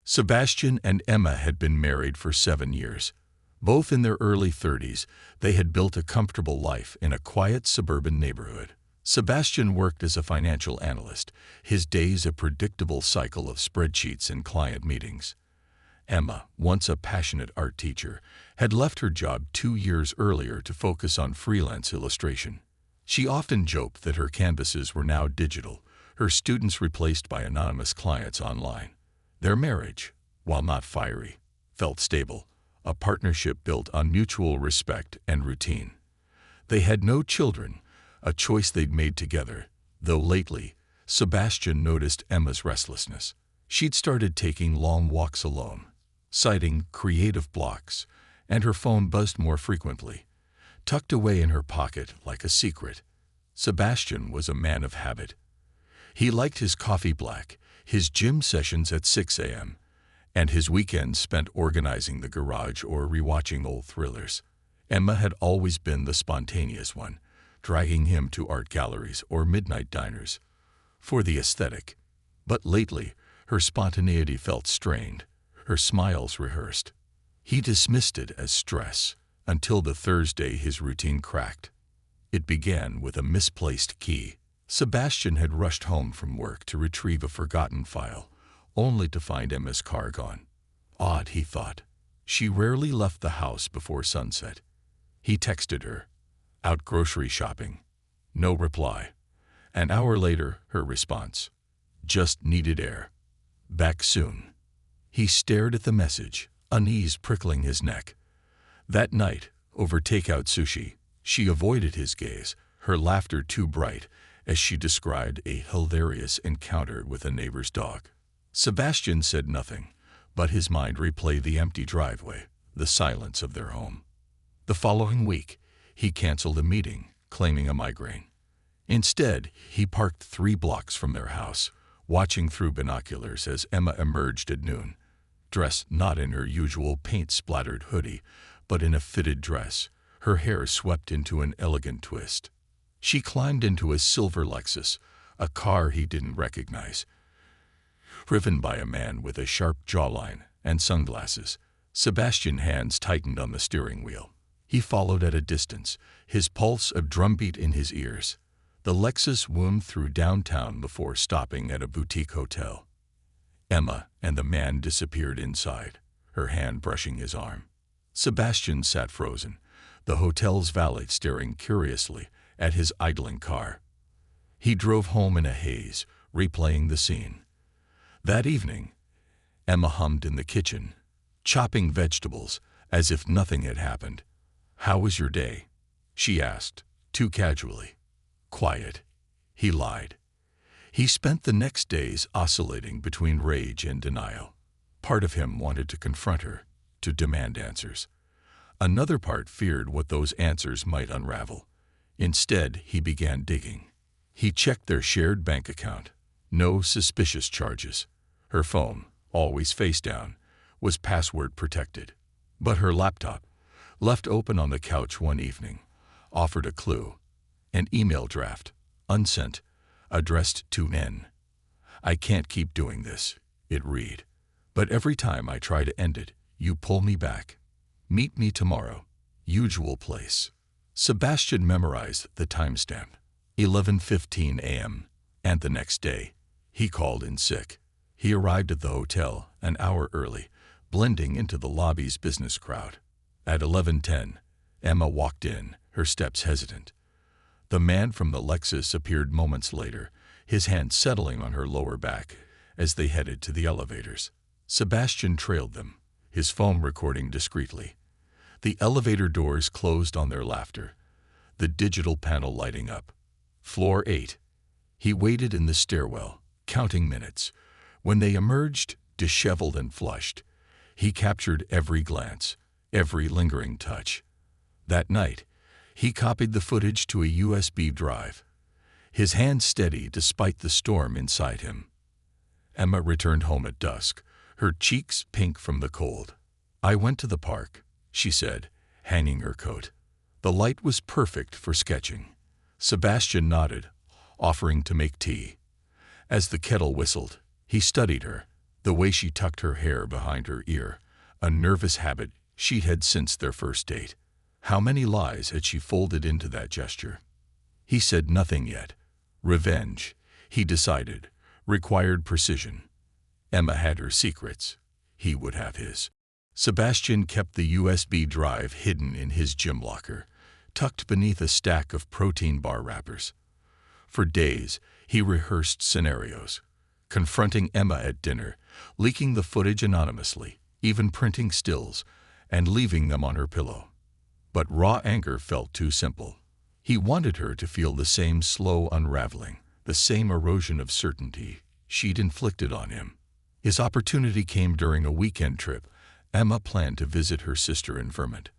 Sebastian and Emma had been married for 7 years. Both in their early 30s, they had built a comfortable life in a quiet suburban neighborhood. Sebastian worked as a financial analyst, his days a predictable cycle of spreadsheets and client meetings. Emma, once a passionate art teacher, had left her job 2 years earlier to focus on freelance illustration. She often joked that her canvases were now digital, her students replaced by anonymous clients online. Their marriage, while not fiery, felt stable, a partnership built on mutual respect and routine. They had no children, a choice they'd made together, though lately, Sebastian noticed Emma's restlessness. She'd started taking long walks alone, citing creative blocks, and her phone buzzed more frequently, tucked away in her pocket like a secret. Sebastian was a man of habit. He liked his coffee black, his gym sessions at 6 a.m., and his weekends spent organizing the garage or rewatching old thrillers. Emma had always been the spontaneous one, dragging him to art galleries or midnight diners for the aesthetic. But lately, her spontaneity felt strained, her smiles rehearsed. He dismissed it as stress until the Thursday his routine cracked. It began with a misplaced key. Sebastian had rushed home from work to retrieve a forgotten file, only to find Emma's car gone. Odd, he thought. She rarely left the house before sunset. He texted her, "Out grocery shopping." No reply. An hour later, her response, "Just needed air. Back soon." He stared at the message, unease prickling his neck. That night, over takeout sushi, she avoided his gaze, her laughter too bright, as she described a hilarious encounter with a neighbor's dog. Sebastian said nothing, but his mind replayed the empty driveway, the silence of their home. The following week, he canceled a meeting, claiming a migraine. Instead, he parked 3 blocks from their house, watching through binoculars as Emma emerged at noon, dressed not in her usual paint-splattered hoodie, but in a fitted dress, her hair swept into an elegant twist. She climbed into a silver Lexus, a car he didn't recognize, driven by a man with a sharp jawline and sunglasses. Sebastian's hands tightened on the steering wheel. He followed at a distance, his pulse a drumbeat in his ears. The Lexus wound through downtown before stopping at a boutique hotel. Emma and the man disappeared inside, her hand brushing his arm. Sebastian sat frozen, the hotel's valet staring curiously at his idling car. He drove home in a haze, replaying the scene. That evening, Emma hummed in the kitchen, chopping vegetables as if nothing had happened. "How was your day?" she asked, too casually. "Quiet," he lied. He spent the next days oscillating between rage and denial. Part of him wanted to confront her, to demand answers. Another part feared what those answers might unravel. Instead, he began digging. He checked their shared bank account. No suspicious charges. Her phone, always face down, was password protected. But her laptop, left open on the couch one evening, offered a clue. An email draft, unsent, addressed to N. "I can't keep doing this," it read. "But every time I try to end it, you pull me back. Meet me tomorrow. Usual place." Sebastian memorized the timestamp, 11:15 a.m., and the next day, he called in sick. He arrived at the hotel an hour early, blending into the lobby's business crowd. At 11:10, Emma walked in, her steps hesitant. The man from the Lexus appeared moments later, his hand settling on her lower back as they headed to the elevators. Sebastian trailed them, his phone recording discreetly. The elevator doors closed on their laughter, the digital panel lighting up. Floor 8. He waited in the stairwell, counting minutes. When they emerged, disheveled and flushed, he captured every glance, every lingering touch. That night, he copied the footage to a USB drive, his hand steady despite the storm inside him. Emma returned home at dusk, her cheeks pink from the cold. "I went to the park," she said, hanging her coat. The light was perfect for sketching. Sebastian nodded, offering to make tea. As the kettle whistled, he studied her, The way she tucked her hair behind her ear, a nervous habit she'd had since their first date. How many lies had she folded into that gesture? He said nothing yet. Revenge, he decided, required precision. Emma had her secrets. He would have his. Sebastian kept the USB drive hidden in his gym locker, tucked beneath a stack of protein bar wrappers. For days, he rehearsed scenarios, confronting Emma at dinner, leaking the footage anonymously, even printing stills, and leaving them on her pillow. But raw anger felt too simple. He wanted her to feel the same slow unraveling, the same erosion of certainty she'd inflicted on him. His opportunity came during a weekend trip. Emma planned to visit her sister in Vermont.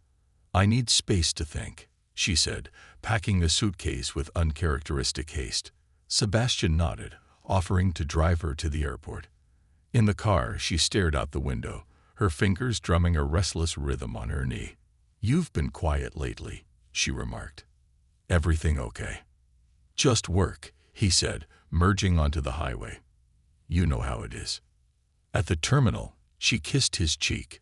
"I need space to think," she said, packing a suitcase with uncharacteristic haste. Sebastian nodded, offering to drive her to the airport. In the car, she stared out the window, her fingers drumming a restless rhythm on her knee. "You've been quiet lately," she remarked. "Everything okay?" "Just work," he said, merging onto the highway. "You know how it is." At the terminal, she kissed his cheek,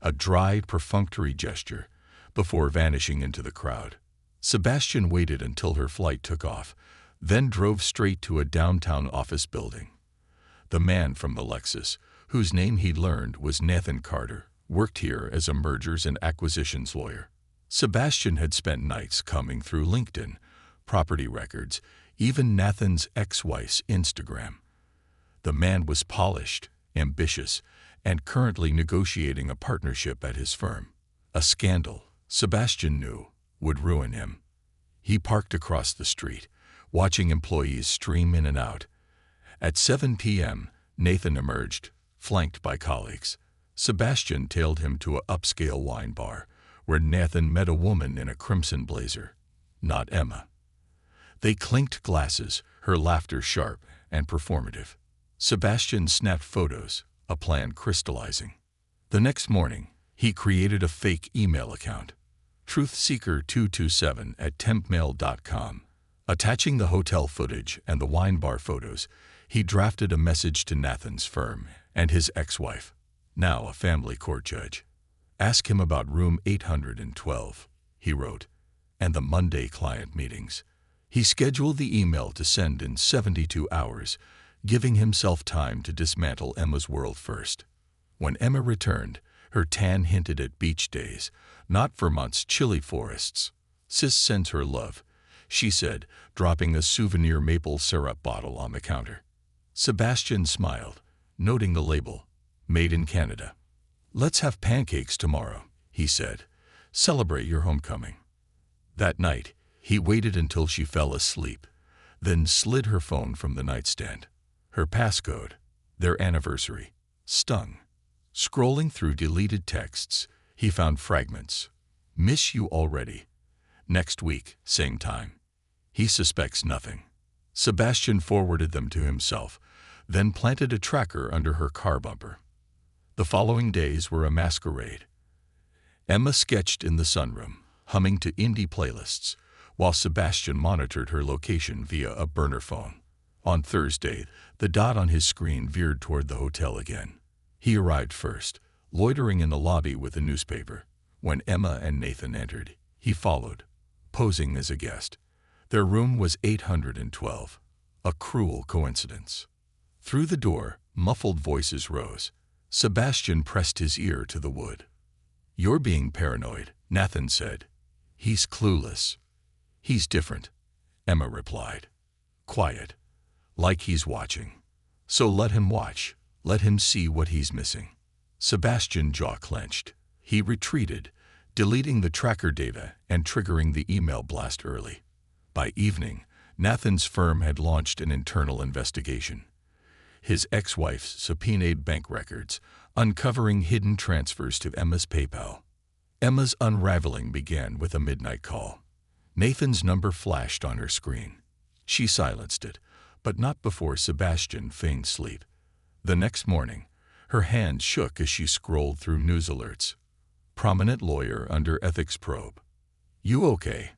a dry, perfunctory gesture, before vanishing into the crowd. Sebastian waited until her flight took off, then drove straight to a downtown office building. The man from the Lexus, whose name he'd learned was Nathan Carter, worked here as a mergers and acquisitions lawyer. Sebastian had spent nights combing through LinkedIn, property records, even Nathan's ex-wife's Instagram. The man was polished, ambitious, and currently negotiating a partnership at his firm. A scandal, Sebastian knew, would ruin him. He parked across the street, watching employees stream in and out. At 7 p.m., Nathan emerged, flanked by colleagues. Sebastian tailed him to an upscale wine bar, where Nathan met a woman in a crimson blazer. Not Emma. They clinked glasses, her laughter sharp and performative. Sebastian snapped photos, a plan crystallizing. The next morning, he created a fake email account, truthseeker227@tempmail.com. Attaching the hotel footage and the wine bar photos, he drafted a message to Nathan's firm and his ex-wife, now a family court judge. "Ask him about room 812, he wrote, and the Monday client meetings. He scheduled the email to send in 72 hours, giving himself time to dismantle Emma's world first. When Emma returned, her tan hinted at beach days, not Vermont's chilly forests. "Sis sends her love," she said, dropping a souvenir maple syrup bottle on the counter. Sebastian smiled, noting the label, "Made in Canada." "Let's have pancakes tomorrow," he said. "Celebrate your homecoming." That night, he waited until she fell asleep, then slid her phone from the nightstand. Her passcode, their anniversary, stung. Scrolling through deleted texts, he found fragments. "Miss you already. Next week, same time." He suspects nothing. Sebastian forwarded them to himself, then planted a tracker under her car bumper. The following days were a masquerade. Emma sketched in the sunroom, humming to indie playlists, while Sebastian monitored her location via a burner phone. On Thursday, the dot on his screen veered toward the hotel again. He arrived first, loitering in the lobby with a newspaper. When Emma and Nathan entered, he followed, posing as a guest. Their room was 812, a cruel coincidence. Through the door, muffled voices rose. Sebastian pressed his ear to the wood. "You're being paranoid," Nathan said. "He's clueless." "He's different," Emma replied. "Quiet, like he's watching. So let him watch, let him see what he's missing." Sebastian's jaw clenched. He retreated, deleting the tracker data and triggering the email blast early. By evening, Nathan's firm had launched an internal investigation. His ex-wife subpoenaed bank records, uncovering hidden transfers to Emma's PayPal. Emma's unraveling began with a midnight call. Nathan's number flashed on her screen. She silenced it, but not before Sebastian feigned sleep. The next morning, her hands shook as she scrolled through news alerts. Prominent lawyer under ethics probe. "You okay?"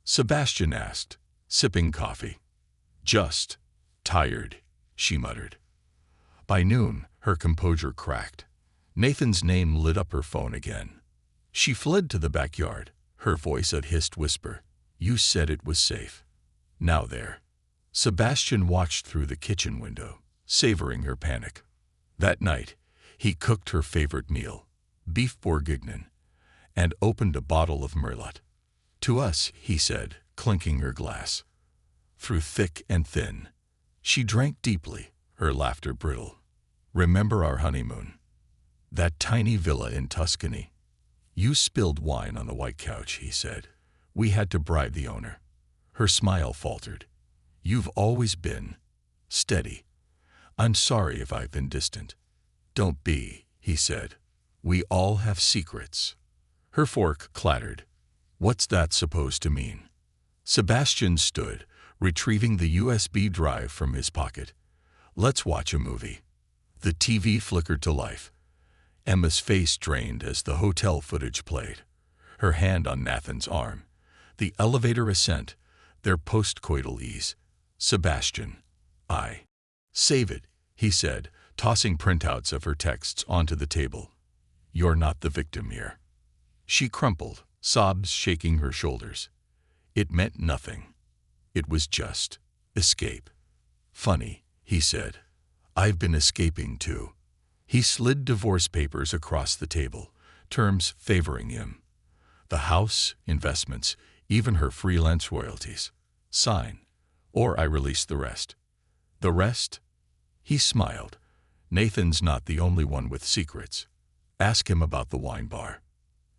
Sebastian asked, sipping coffee. "Just tired," she muttered. By noon, her composure cracked. Nathan's name lit up her phone again. She fled to the backyard, her voice a hissed whisper. You said it was safe. Now there. Sebastian watched through the kitchen window, savoring her panic. That night, he cooked her favorite meal, beef bourguignon, and opened a bottle of Merlot. To us, he said, clinking her glass. Through thick and thin, she drank deeply, her laughter brittle. Remember our honeymoon? That tiny villa in Tuscany? You spilled wine on the white couch, he said. We had to bribe the owner. Her smile faltered. You've always been steady. I'm sorry if I've been distant. Don't be, he said. We all have secrets. Her fork clattered. What's that supposed to mean? Sebastian stood, retrieving the USB drive from his pocket. Let's watch a movie. The TV flickered to life. Emma's face drained as the hotel footage played. Her hand on Nathan's arm. The elevator ascent, their postcoital ease. Sebastian. Save it, he said, tossing printouts of her texts onto the table. You're not the victim here. She crumpled, sobs shaking her shoulders. It meant nothing. It was just escape. Funny, he said. I've been escaping too. He slid divorce papers across the table, terms favoring him. The house, investments, even her freelance royalties. Sign, or I release the rest. The rest? He smiled. Nathan's not the only one with secrets. Ask him about the wine bar.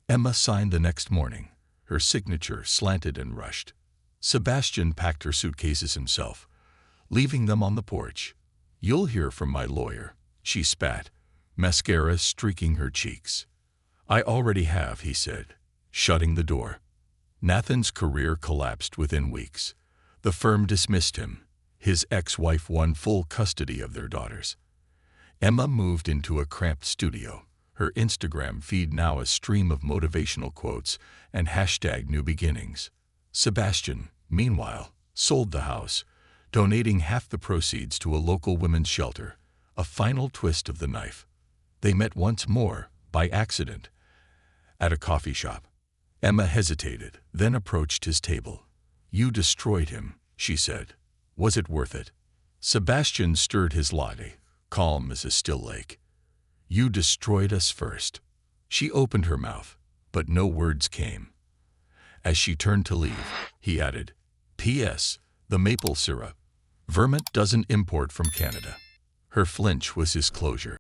Emma signed the next morning, her signature slanted and rushed. Sebastian packed her suitcases himself, leaving them on the porch. You'll hear from my lawyer, she spat, mascara streaking her cheeks. I already have, he said, shutting the door. Nathan's career collapsed within weeks. The firm dismissed him. His ex-wife won full custody of their daughters. Emma moved into a cramped studio, her Instagram feed now a stream of motivational quotes and #new beginnings. Sebastian, meanwhile, sold the house, donating half the proceeds to a local women's shelter, a final twist of the knife. They met once more, by accident, at a coffee shop. Emma hesitated, then approached his table. You destroyed him, she said. Was it worth it? Sebastian stirred his latte, calm as a still lake. You destroyed us first. She opened her mouth, but no words came. As she turned to leave, he added, P.S. The maple syrup. Vermont doesn't import from Canada. Her flinch was his closure.